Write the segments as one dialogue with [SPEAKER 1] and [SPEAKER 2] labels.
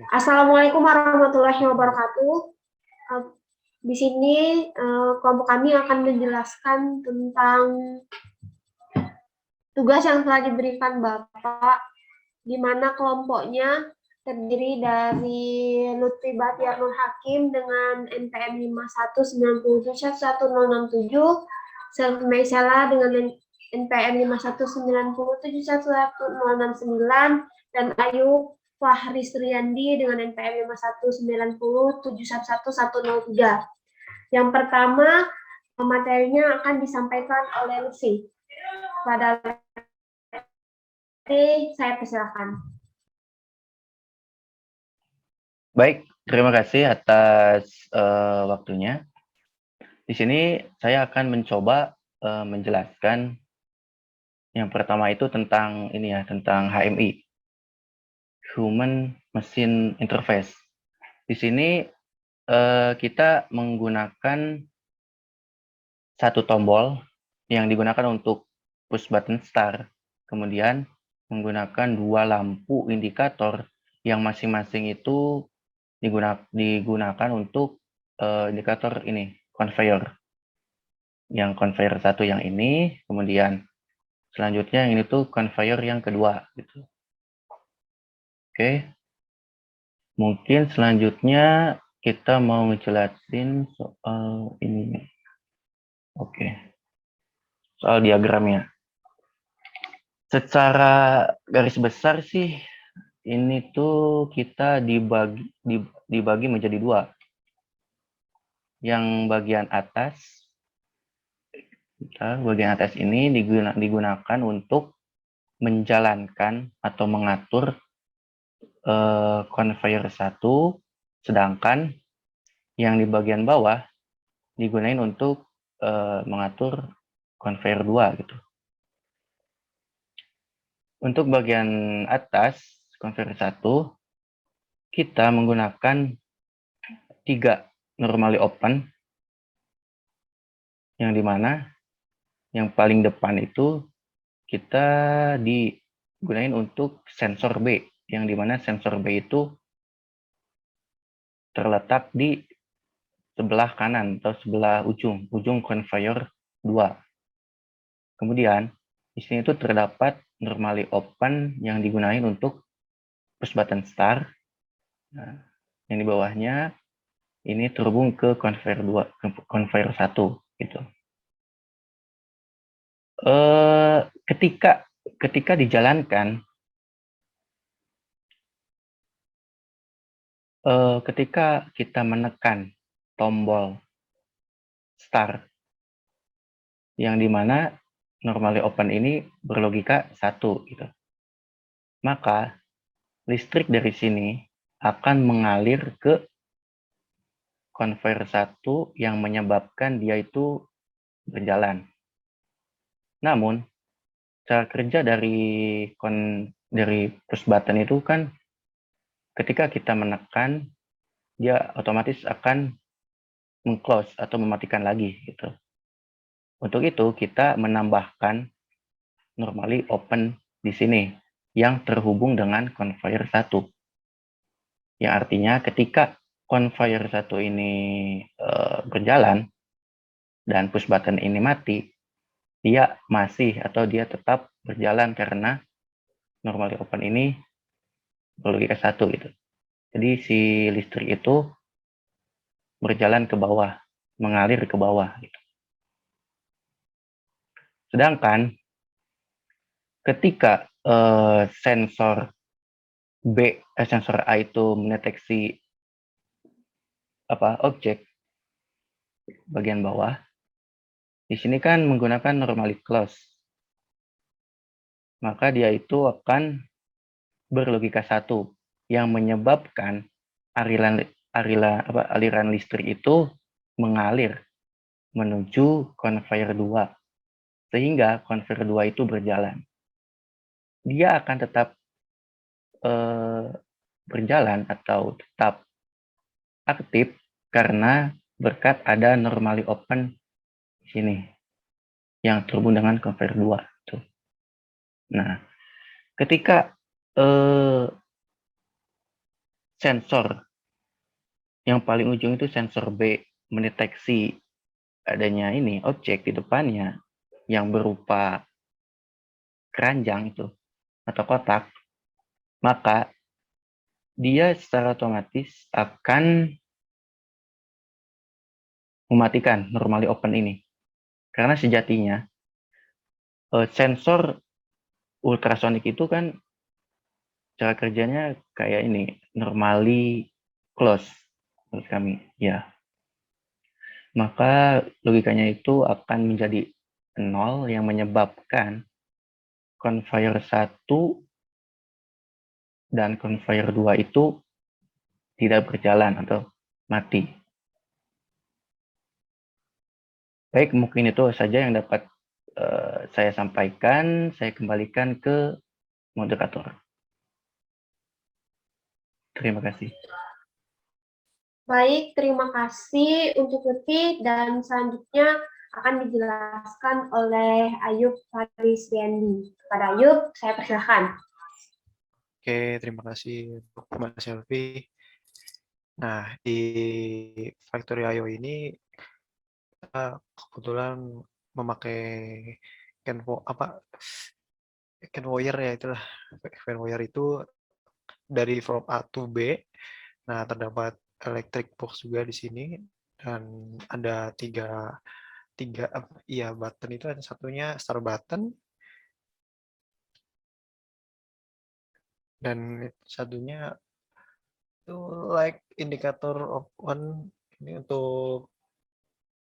[SPEAKER 1] Assalamualaikum warahmatullahi wabarakatuh. Eh, Di sini kelompok kami akan menjelaskan tentang tugas yang telah diberikan Bapak, di mana kelompoknya terdiri dari Lutfi Bahtiar Nur Hakim dengan NPM 51971167, Selfie Salah dengan NPM 5190711069, dan Ayu Fahri Sriandi dengan NPM 5190711103. Yang pertama, materinya akan disampaikan oleh Lutfi. Pada saya persilakan.
[SPEAKER 2] Baik, terima kasih atas waktunya. Di sini saya akan mencoba menjelaskan yang pertama itu tentang tentang HMI, Human Machine Interface. Di sini kita menggunakan satu tombol yang digunakan untuk push button start, kemudian menggunakan dua lampu indikator yang masing-masing itu digunakan untuk indikator ini, conveyor. Yang conveyor satu yang ini, kemudian selanjutnya yang ini tuh conveyor yang kedua gitu. Oke. Mungkin selanjutnya kita mau ngejelasin soal ini. Oke. Soal diagramnya. Secara garis besar sih ini tuh kita dibagi menjadi dua. Yang bagian atas ini digunakan untuk menjalankan atau mengatur conveyor 1, sedangkan yang di bagian bawah digunain untuk mengatur conveyor 2 gitu. Untuk bagian atas conveyor 1 kita menggunakan 3 normally open, yang dimana yang paling depan itu kita digunain untuk sensor B, yang dimana sensor B itu terletak di sebelah kanan atau sebelah ujung conveyor 2. Kemudian di sini itu terdapat normally open yang digunakan untuk push button start. Nah, yang di bawahnya ini terhubung ke conveyor 2, ke conveyor 1 gitu. Ketika dijalankan, ketika kita menekan tombol start, yang dimana normally open ini berlogika 1 gitu, maka listrik dari sini akan mengalir ke conveyor 1 yang menyebabkan dia itu berjalan. Namun cara kerja dari push button itu kan ketika kita menekan, dia otomatis akan meng-close atau mematikan lagi gitu. Untuk itu kita menambahkan normally open di sini yang terhubung dengan conveyor 1. Yang artinya ketika conveyor 1 ini berjalan dan push button ini mati, dia tetap berjalan karena normally open ini berlogika 1 gitu. Jadi si listrik itu berjalan ke bawah, mengalir ke bawah gitu. Sedangkan ketika sensor sensor A itu mendeteksi objek bagian bawah, di sini kan menggunakan normally close, maka dia itu akan berlogika 1 yang menyebabkan aliran listrik itu mengalir menuju conveyor 2, sehingga conveyor 2 itu berjalan. Dia akan tetap berjalan atau tetap aktif karena berkat ada normally open di sini yang terhubung dengan conveyor 2 tuh. Nah, ketika sensor. Yang paling ujung itu sensor B mendeteksi adanya ini objek di depannya yang berupa keranjang itu atau kotak, maka dia secara otomatis akan mematikan normally open ini. Karena sejatinya sensor ultrasonik itu kan cara kerjanya kayak ini, normally close menurut kami. Ya, maka logikanya itu akan menjadi 0 yang menyebabkan conveyor 1 dan conveyor 2 itu tidak berjalan atau mati. Baik, mungkin itu saja yang dapat saya sampaikan. Saya kembalikan ke moderator. Terima kasih.
[SPEAKER 1] Baik, terima kasih untuk Lutfi dan selanjutnya akan dijelaskan oleh Ayub Farisdiandi. Kepada Ayub, saya persilahkan.
[SPEAKER 3] Oke, terima kasih untuk Mbak Selvi. Nah, di Factory IO ini kita kebetulan memakai Kenwire ya itulah. Kenwire itu dari from A to B. Nah, terdapat electric box juga di sini dan ada tiga button itu ada satunya start button dan satunya itu like indicator of one ini untuk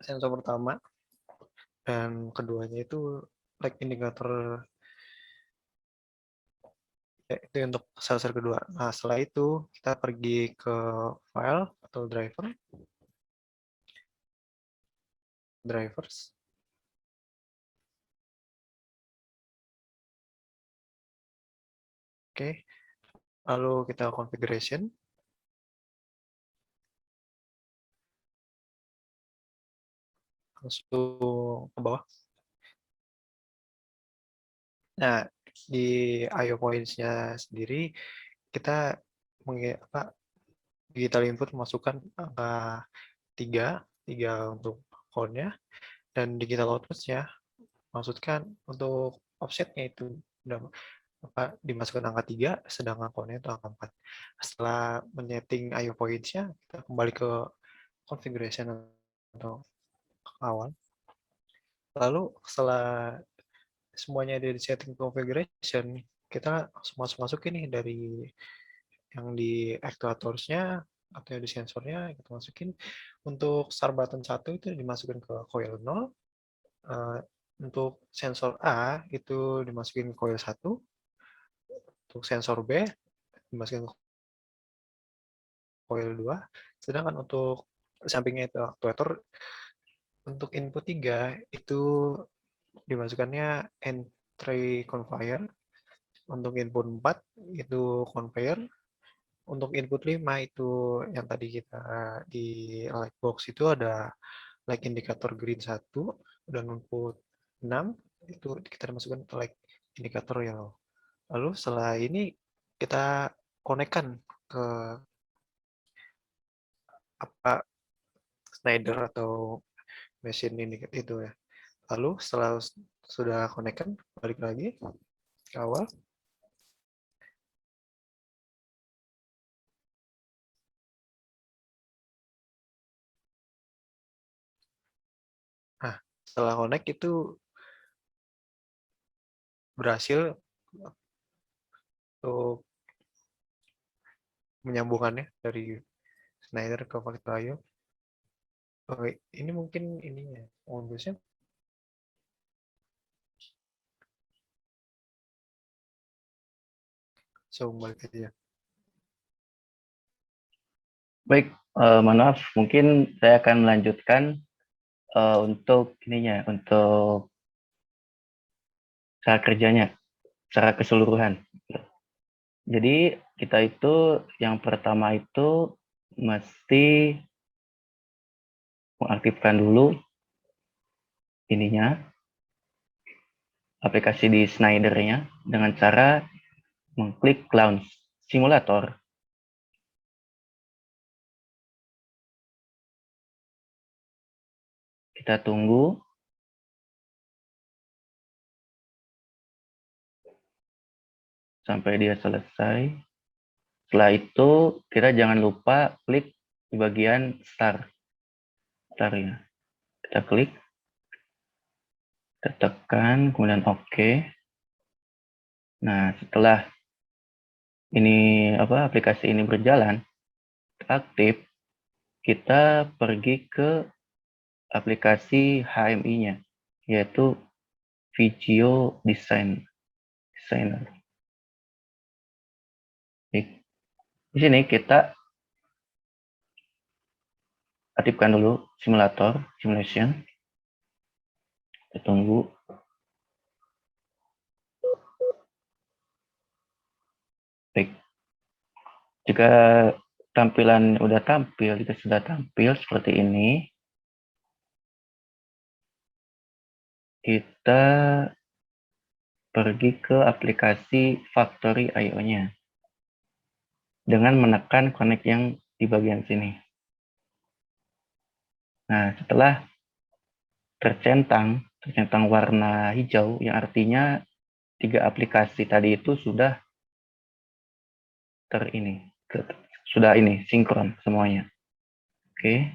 [SPEAKER 3] sensor pertama dan keduanya itu like indikator ya, itu untuk sensor kedua. Nah, setelah itu kita pergi ke file atau drivers. Oke, lalu kita configuration. Langsung ke bawah. Nah, di IO points-nya sendiri kita digital input memasukkan angka 3 untuk code-nya dan digital output-nya maksudkan untuk offset-nya itu dimasukkan angka 3 sedangkan code-nya itu angka 4. Setelah menyeting IO points-nya kita kembali ke configuration atau awal. Lalu setelah semuanya ada di setting configuration, kita masuk ini dari yang di actuators-nya atau yang di sensornya kita masukin. Untuk start button 1 itu dimasukin ke coil 0. Untuk sensor A itu dimasukin coil 1. Untuk sensor B dimasukin ke coil 2. Sedangkan untuk sampingnya itu actuator untuk input 3 itu dimasukkannya entry conveyor. Untuk input 4 itu conveyor. Untuk input 5 itu yang tadi kita di light box itu ada light indikator green 1 dan input 6 itu kita masukkan ke light indikator yellow. Lalu setelah ini kita konekkan ke Schneider atau mesin ini itu ya. Lalu setelah sudah konekkan balik lagi ke awal. Nah, setelah connect itu berhasil untuk menyambungannya dari Schneider ke Factorio. Oh, ini mungkin ininya modusnya. So, balik aja.
[SPEAKER 2] Baik, mohon maaf, mungkin saya akan melanjutkan untuk ininya, untuk cara kerjanya, secara keseluruhan. Jadi kita itu yang pertama itu mesti mengaktifkan dulu ininya, aplikasi di Schneider-nya dengan cara mengklik launch simulator. Kita tunggu. Sampai dia selesai. Setelah itu, kita jangan lupa klik di bagian start. Start-nya. Kita klik. Kita tekan, kemudian OK. Nah, setelah ini aplikasi ini berjalan, aktif, kita pergi ke aplikasi HMI-nya, yaitu Video Designer. Di sini kita aktifkan dulu simulation. Kita tunggu. Baik. Jika tampilan jika sudah tampil seperti ini, kita pergi ke aplikasi Factory IO-nya dengan menekan connect yang di bagian sini. Nah, setelah tercentang warna hijau, yang artinya 3 aplikasi tadi itu sudah sinkron semuanya. Oke,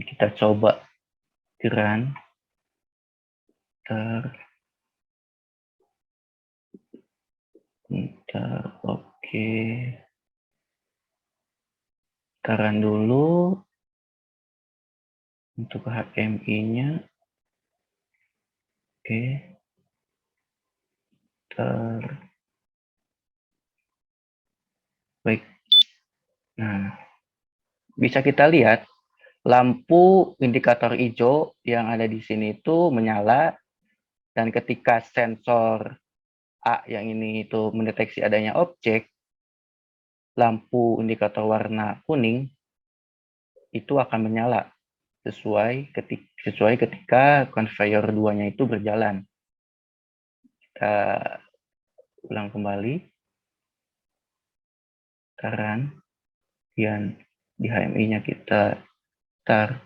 [SPEAKER 2] kita coba run. Oke. Kita run dulu untuk HMI-nya. Oke. Baik. Nah, bisa kita lihat lampu indikator hijau yang ada di sini itu menyala, dan ketika sensor A yang ini itu mendeteksi adanya objek, lampu indikator warna kuning itu akan menyala sesuai ketika conveyor 2-nya itu berjalan. Kita ulang kembali. Run. Kemudian di HMI-nya kita start.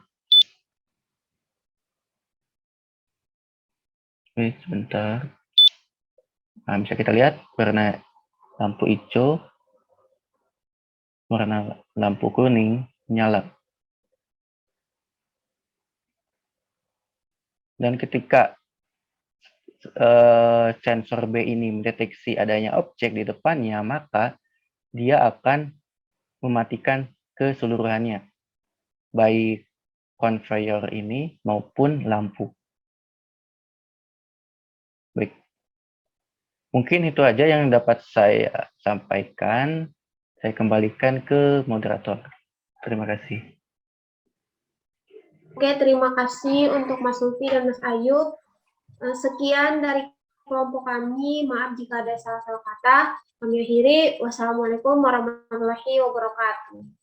[SPEAKER 2] Oke, sebentar. Nah, bisa kita lihat warna lampu hijau, warna lampu kuning menyala. Dan ketika sensor B ini mendeteksi adanya objek di depannya, maka dia akan mematikan keseluruhannya, baik conveyor ini maupun lampu. Baik. Mungkin itu aja yang dapat saya sampaikan. Saya kembalikan ke moderator. Terima kasih.
[SPEAKER 1] Oke, terima kasih untuk Mas Lutfi dan Mas Ayub. Sekian dari kelompok kami. Maaf jika ada salah-salah kata. Kami akhiri. Wassalamualaikum warahmatullahi wabarakatuh.